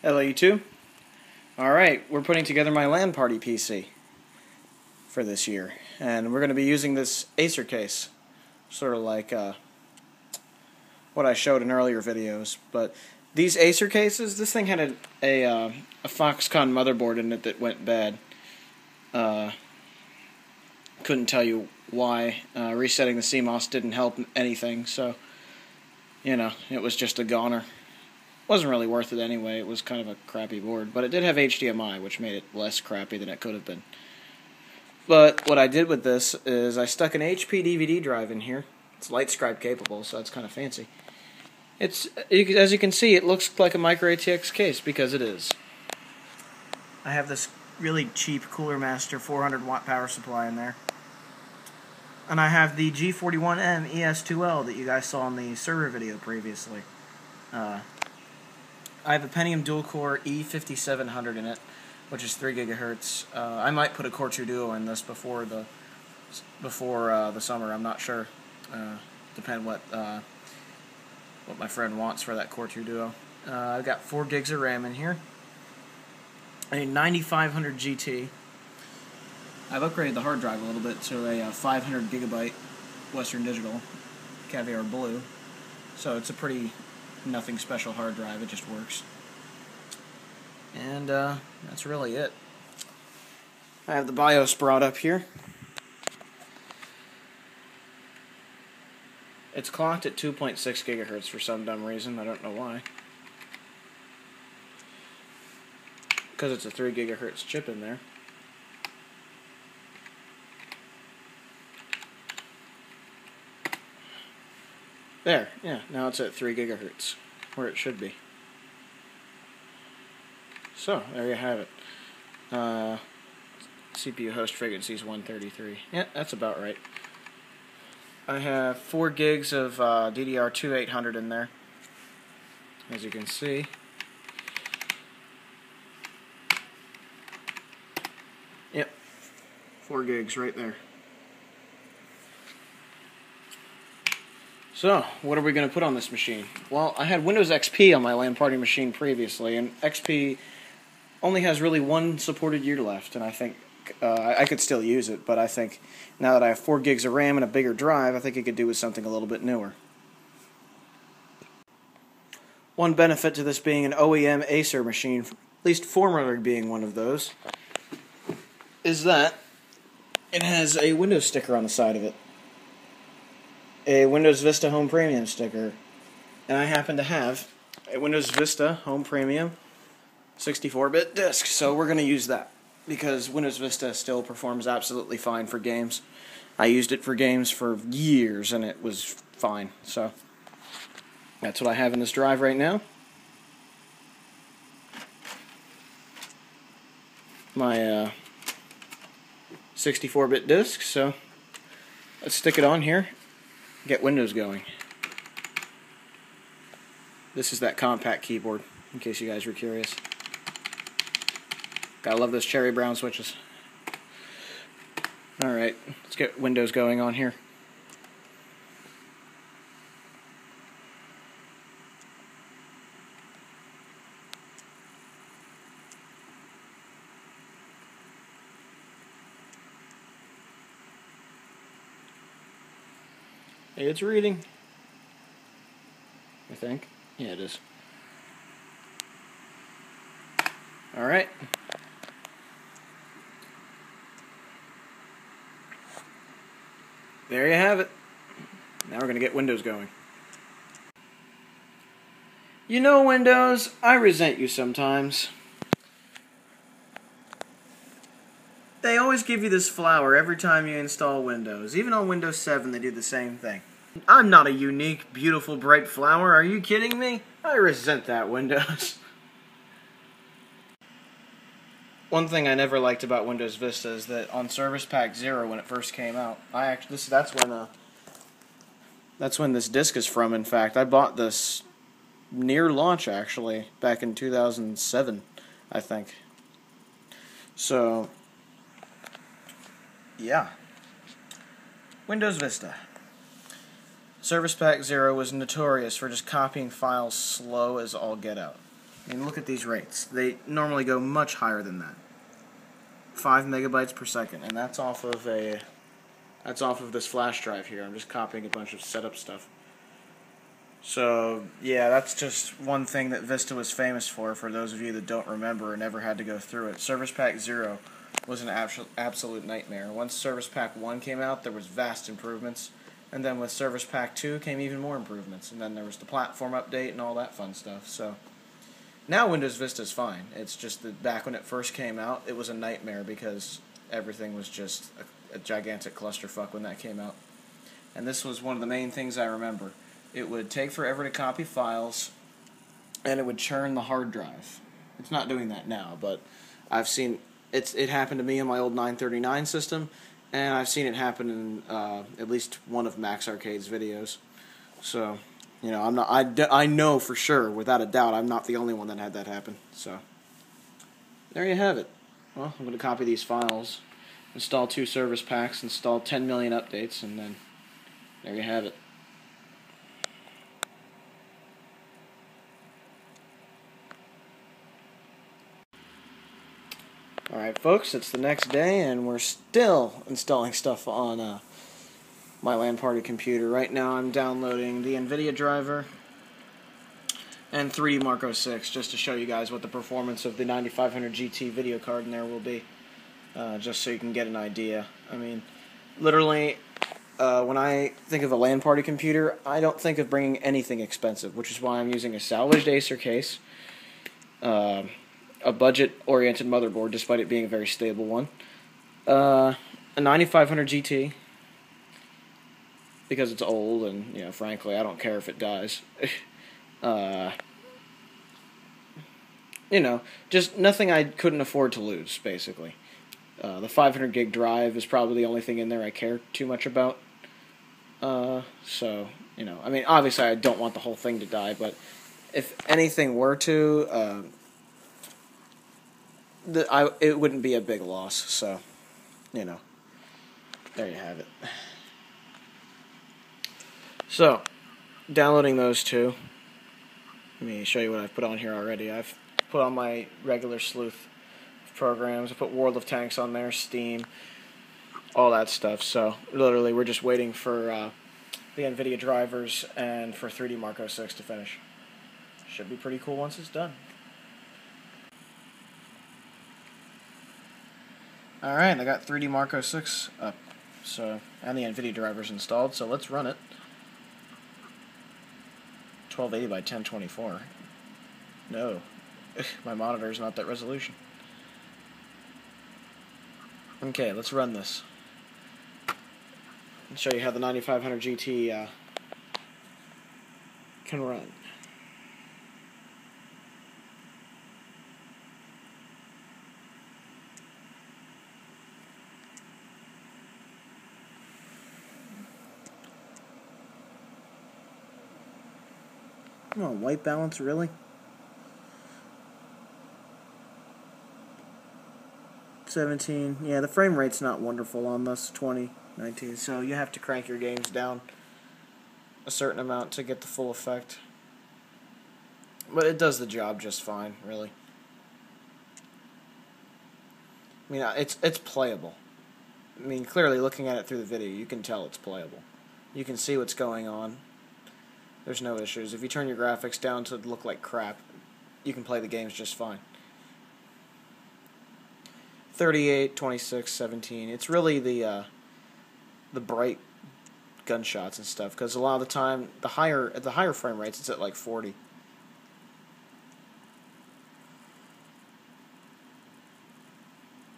Hello YouTube. Alright, we're putting together my LAN Party PC for this year. And we're going to be using this Acer case. Sort of like what I showed in earlier videos. But these Acer cases, this thing had a Foxconn motherboard in it that went bad. Couldn't tell you why. Resetting the CMOS didn't help anything, so, you know, it was just a goner. Wasn't really worth it anyway. It was kind of a crappy board, but it did have HDMI, which made it less crappy than it could have been. But what I did with this is I stuck an HP DVD drive in here. It's LightScribe capable, so it's kind of fancy. As you can see, it looks like a micro ATX case because it is. I have this really cheap Cooler Master 400 watt power supply in there. And I have the G41M ES2L that you guys saw in the server video previously. I have a Pentium dual-core E5700 in it, which is 3 GHz. I might put a Core 2 Duo in this before the summer. I'm not sure. Depend what my friend wants for that Core 2 Duo. I've got 4 gigs of RAM in here. A 9500 GT. I've upgraded the hard drive a little bit to a 500 Gigabyte Western Digital Caviar Blue. So it's a pretty nothing special hard drive, it just works. And that's really it. I have the BIOS brought up here. It's clocked at 2.6 gigahertz for some dumb reason, I don't know why. Because it's a 3 gigahertz chip in there. There, yeah, now it's at 3 gigahertz, where it should be. So, there you have it. CPU host frequency is 133. Yeah, that's about right. I have 4 gigs of DDR2 800 in there, as you can see. Yep, 4 gigs right there. So, what are we going to put on this machine? Well, I had Windows XP on my LAN Party machine previously, and XP only has really one supported year left, and I think I could still use it, but I think now that I have 4 gigs of RAM and a bigger drive, I think it could do with something a little bit newer. One benefit to this being an OEM Acer machine, at least formerly being one of those, is that it has a Windows sticker on the side of it. A Windows Vista Home Premium sticker, and I happen to have a Windows Vista Home Premium 64-bit disc, so we're going to use that, because Windows Vista still performs absolutely fine for games. I used it for games for years, and it was fine, so that's what I have in this drive right now. My 64-bit disc, so let's stick it on here. Get Windows going. This is that compact keyboard, in case you guys were curious. Gotta love those cherry brown switches. Alright, let's get Windows going on here. Hey, it's reading. I think. Yeah, it is. Alright. There you have it. Now we're going to get Windows going. You know, Windows, I resent you sometimes. They always give you this flower every time you install Windows. Even on Windows 7 they do the same thing. I'm not a unique, beautiful, bright flower. Are you kidding me? I resent that, Windows. One thing I never liked about Windows Vista is that on Service Pack 0 when it first came out, that's when this disc is from. In fact, I bought this near launch actually back in 2007, I think. So yeah. Windows Vista. Service Pack 0 was notorious for just copying files slow as all get out. And look at these rates. They normally go much higher than that. 5 megabytes per second, and that's off of this flash drive here. I'm just copying a bunch of setup stuff. So, yeah, that's just one thing that Vista was famous for those of you that don't remember or never had to go through it. Service Pack 0 was an absolute nightmare. Once Service Pack 1 came out, there was vast improvements. And then with Service Pack 2 came even more improvements. And then there was the platform update and all that fun stuff. So, now Windows Vista is fine. It's just that back when it first came out, it was a nightmare because everything was just a gigantic clusterfuck when that came out. And this was one of the main things I remember. It would take forever to copy files, and it would churn the hard drive. It's not doing that now, but I've seen it happen to me on my old 939 system, and I've seen it happen in at least one of Max Arcade's videos. So, you know, I know for sure, without a doubt, I'm not the only one that had that happen. So, there you have it. Well, I'm going to copy these files, install 2 service packs, install 10 million updates, and then there you have it. Alright folks, it's the next day and we're still installing stuff on my LAN Party computer. Right now I'm downloading the Nvidia driver and 3D Mark 06 just to show you guys what the performance of the 9500 GT video card in there will be. Just so you can get an idea. I mean, literally, when I think of a LAN Party computer, I don't think of bringing anything expensive, which is why I'm using a salvaged Acer case. A budget-oriented motherboard, despite it being a very stable one. A 9500 GT, because it's old, and, you know, frankly, I don't care if it dies. You know, just nothing I couldn't afford to lose, basically. The 500 gig drive is probably the only thing in there I care too much about. So, you know, I mean, obviously I don't want the whole thing to die, but if anything were to, it wouldn't be a big loss, so, you know, there you have it. So, downloading those two, let me show you what I've put on here already. I've put on my regular sleuth programs. I put World of Tanks on there, Steam, all that stuff, so, literally, we're just waiting for the Nvidia drivers and for 3D Mark 06 to finish. Should be pretty cool once it's done. Alright, I got 3D Mark 06 up, so, and the Nvidia drivers installed, so let's run it. 1280 by 1024. No, my monitor's not that resolution. Okay, let's run this. I'll show you how the 9500 GT can run. Come on, white balance, really? 17. Yeah, the frame rate's not wonderful on this 20, 19, so you have to crank your games down a certain amount to get the full effect. But it does the job just fine, really. I mean, it's playable. I mean, clearly, looking at it through the video, you can tell it's playable. You can see what's going on. There's no issues. If you turn your graphics down to look like crap, you can play the games just fine. 38, 26, 17. It's really the bright gunshots and stuff, because a lot of the time, at the higher frame rates, it's at like 40.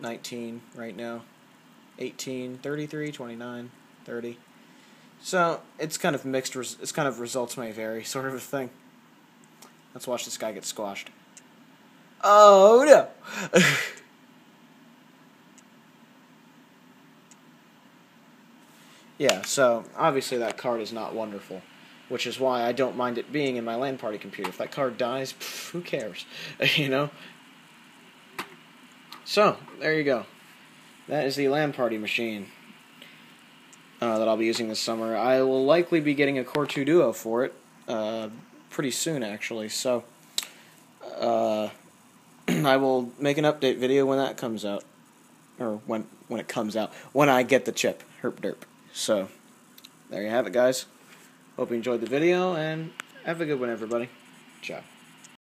$19 right now. 18, 33, 29, 30. So, it's kind of mixed, it's kind of results may vary sort of a thing. Let's watch this guy get squashed. Oh no! Yeah, so, obviously that card is not wonderful, which is why I don't mind it being in my LAN Party computer. If that card dies, who cares? You know? So, there you go. That is the LAN Party machine that I'll be using this summer. I will likely be getting a Core 2 Duo for it pretty soon, actually. So, I will make an update video when that comes out. Or when it comes out. When I get the chip. Herp derp. So, there you have it, guys. Hope you enjoyed the video, and have a good one, everybody. Ciao.